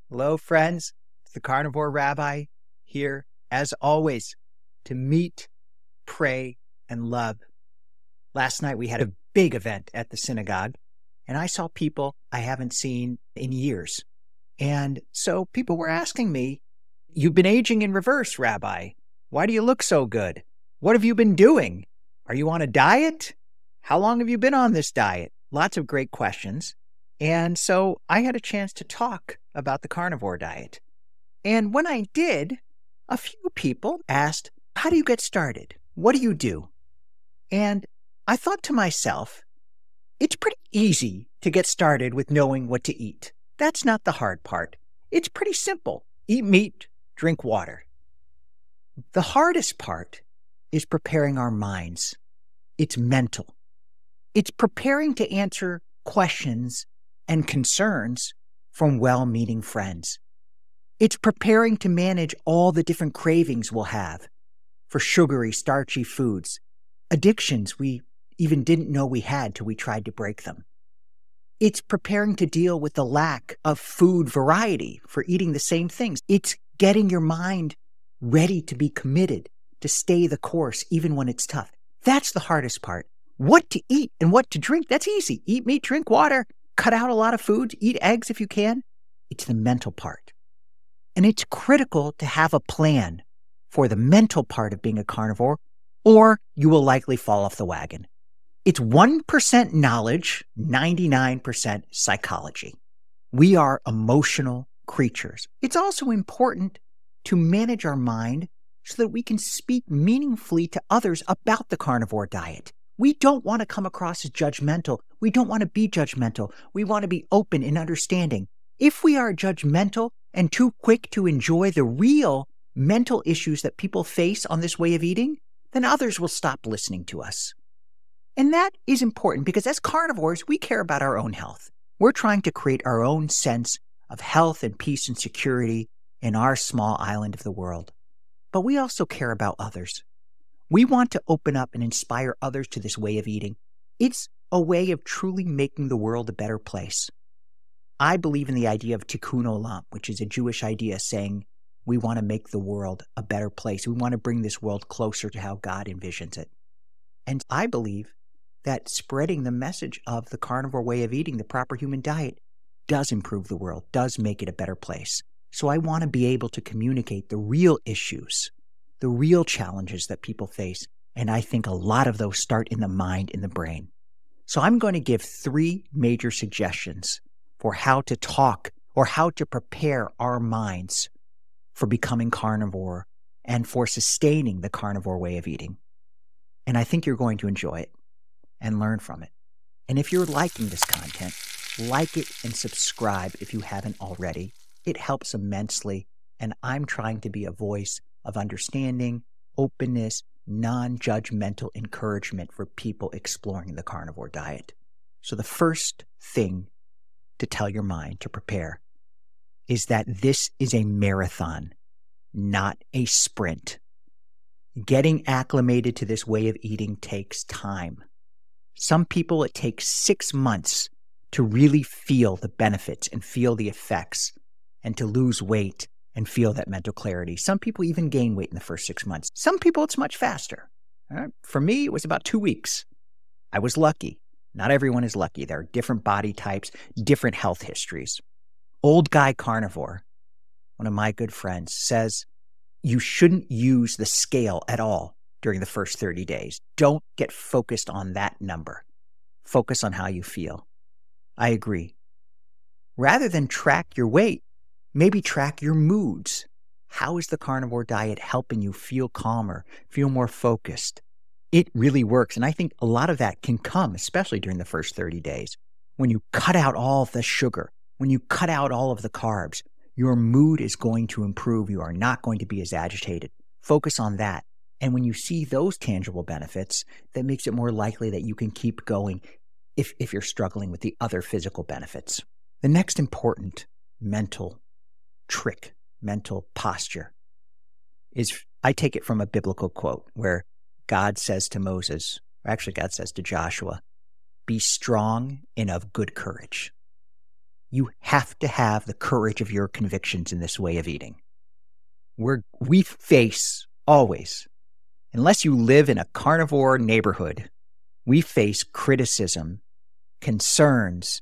Hello, friends. It's the Carnivore Rabbi here, as always, to meet, pray, and love. Last night we had a big event at the synagogue, and I saw people I haven't seen in years. And so people were asking me, "You've been aging in reverse, Rabbi. Why do you look so good? What have you been doing? Are you on a diet? How long have you been on this diet?" Lots of great questions. And so I had a chance to talk about the carnivore diet. And when I did, a few people asked, "How do you get started? What do you do?" And I thought to myself, it's pretty easy to get started with knowing what to eat. That's not the hard part. It's pretty simple. Eat meat, drink water. The hardest part is preparing our minds. It's mental. It's preparing to answer questions and concerns from well-meaning friends. It's preparing to manage all the different cravings we'll have for sugary, starchy foods, addictions we even didn't know we had till we tried to break them. It's preparing to deal with the lack of food variety for eating the same things. It's getting your mind ready to be committed, to stay the course even when it's tough. That's the hardest part. What to eat and what to drink, that's easy. Eat meat, drink water, cut out a lot of foods, eat eggs if you can. It's the mental part. And it's critical to have a plan for the mental part of being a carnivore, or you will likely fall off the wagon. It's 1% knowledge, 99% psychology. We are emotional creatures. It's also important to manage our mind so that we can speak meaningfully to others about the carnivore diet. We don't want to come across as judgmental. We don't want to be judgmental. We want to be open and understanding. If we are judgmental and too quick to enjoy the real mental issues that people face on this way of eating, then others will stop listening to us. And that is important because as carnivores, we care about our own health. We're trying to create our own sense of health and peace and security in our small island of the world. But we also care about others. We want to open up and inspire others to this way of eating. It's a way of truly making the world a better place. I believe in the idea of tikkun olam, which is a Jewish idea saying we want to make the world a better place. We want to bring this world closer to how God envisions it. And I believe that spreading the message of the carnivore way of eating, the proper human diet, does improve the world, does make it a better place. So I want to be able to communicate the real issues, the real challenges that people face. And I think a lot of those start in the mind, in the brain. So I'm going to give 3 major suggestions for how to talk or how to prepare our minds for becoming carnivore and for sustaining the carnivore way of eating. And I think you're going to enjoy it and learn from it. And if you're liking this content, like it and subscribe if you haven't already. It helps immensely. And I'm trying to be a voice of understanding, openness, non-judgmental encouragement for people exploring the carnivore diet. So the first thing to tell your mind to prepare is that this is a marathon, not a sprint. Getting acclimated to this way of eating takes time. Some people, it takes 6 months to really feel the benefits and feel the effects and to lose weight and feel that mental clarity. Some people even gain weight in the first 6 months. Some people, it's much faster. For me, it was about 2 weeks. I was lucky. Not everyone is lucky. There are different body types, different health histories. Old Guy Carnivore, one of my good friends, says you shouldn't use the scale at all during the first 30 days. Don't get focused on that number. Focus on how you feel. I agree. Rather than track your weight, maybe track your moods. How is the carnivore diet helping you feel calmer, feel more focused? It really works. And I think a lot of that can come, especially during the first 30 days. When you cut out all of the sugar, when you cut out all of the carbs, your mood is going to improve. You are not going to be as agitated. Focus on that. And when you see those tangible benefits, that makes it more likely that you can keep going if you're struggling with the other physical benefits. The next important mental trick, mental posture, is I take it from a biblical quote where God says to Moses, or actually God says to Joshua, "Be strong and of good courage." You have to have the courage of your convictions in this way of eating. We face always, unless you live in a carnivore neighborhood, we face criticism, concerns,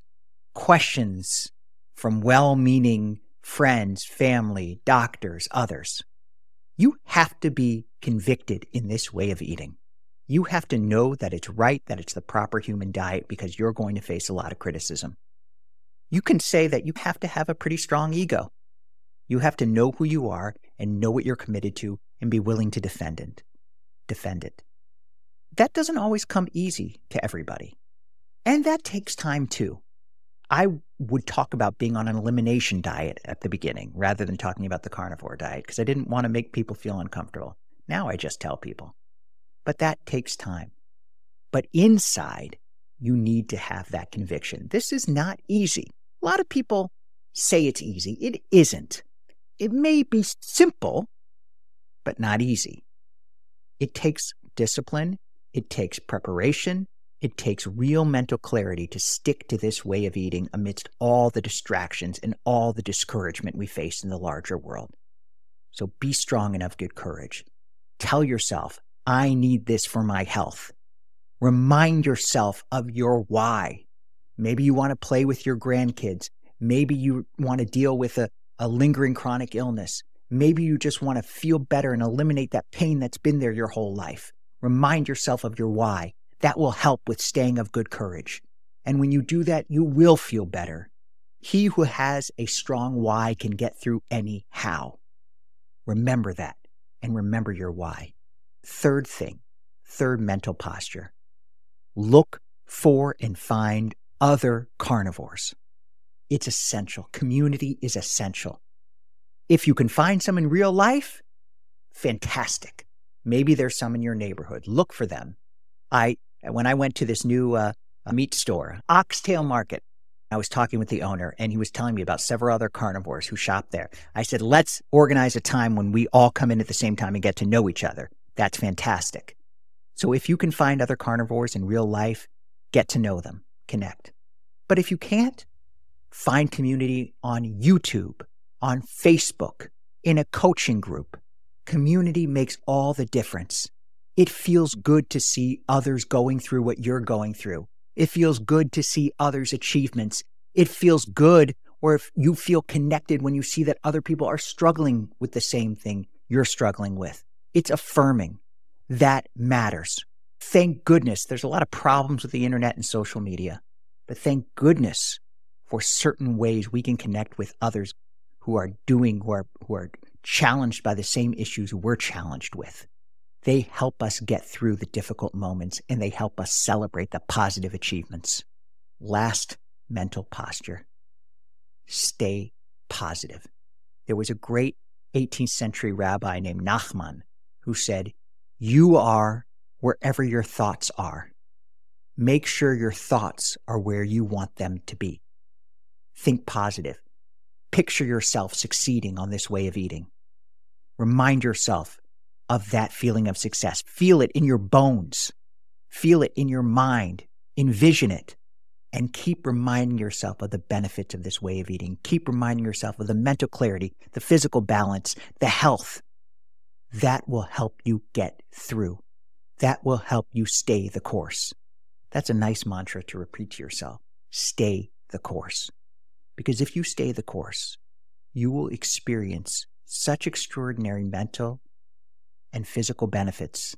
questions from well-meaning friends, family, doctors, others. You have to be convicted in this way of eating. You have to know that it's right, that it's the proper human diet, because you're going to face a lot of criticism. You can say that you have to have a pretty strong ego. You have to know who you are and know what you're committed to and be willing to defend it. That doesn't always come easy to everybody. And that takes time too. I would talk about being on an elimination diet at the beginning rather than talking about the carnivore diet because I didn't want to make people feel uncomfortable. Now I just tell people. But that takes time. But inside, you need to have that conviction. This is not easy. A lot of people say it's easy. It isn't. It may be simple, but not easy. It takes discipline. It takes preparation. It takes real mental clarity to stick to this way of eating amidst all the distractions and all the discouragement we face in the larger world. So be strong and of good courage. Tell yourself, I need this for my health. Remind yourself of your why. Maybe you want to play with your grandkids. Maybe you want to deal with a lingering chronic illness. Maybe you just want to feel better and eliminate that pain that's been there your whole life. Remind yourself of your why. That will help with staying of good courage. And when you do that, you will feel better. He who has a strong why can get through any how. Remember that and remember your why. Third mental posture. Look for and find other carnivores. It's essential. Community is essential. If you can find some in real life, fantastic. Maybe there's some in your neighborhood. Look for them. When I went to this new meat store, Oxtail Market, I was talking with the owner, and he was telling me about several other carnivores who shop there. I said, let's organize a time when we all come in at the same time and get to know each other. That's fantastic. So if you can find other carnivores in real life, get to know them, connect. But if you can't, find community on YouTube, on Facebook, in a coaching group. Community makes all the difference. It feels good to see others going through what you're going through. It feels good to see others' achievements. It feels good, or if you feel connected when you see that other people are struggling with the same thing you're struggling with. It's affirming. That matters. Thank goodness there's a lot of problems with the internet and social media, but thank goodness for certain ways we can connect with others who are challenged by the same issues we're challenged with. They help us get through the difficult moments, and they help us celebrate the positive achievements. Last mental posture. Stay positive. There was a great 18th century rabbi named Nachman who said, you are wherever your thoughts are. Make sure your thoughts are where you want them to be. Think positive. Picture yourself succeeding on this way of eating. Remind yourself of that feeling of success. Feel it in your bones. Feel it in your mind. Envision it. And keep reminding yourself of the benefits of this way of eating. Keep reminding yourself of the mental clarity, the physical balance, the health. That will help you get through. That will help you stay the course. That's a nice mantra to repeat to yourself. Stay the course. Because if you stay the course, you will experience such extraordinary mental and physical benefits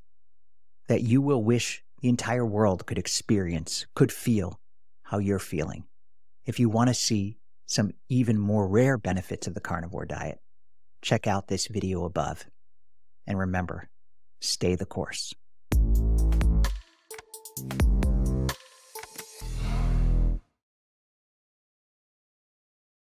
that you will wish the entire world could experience, could feel how you're feeling. If you want to see some even more rare benefits of the carnivore diet, check out this video above. And remember, stay the course.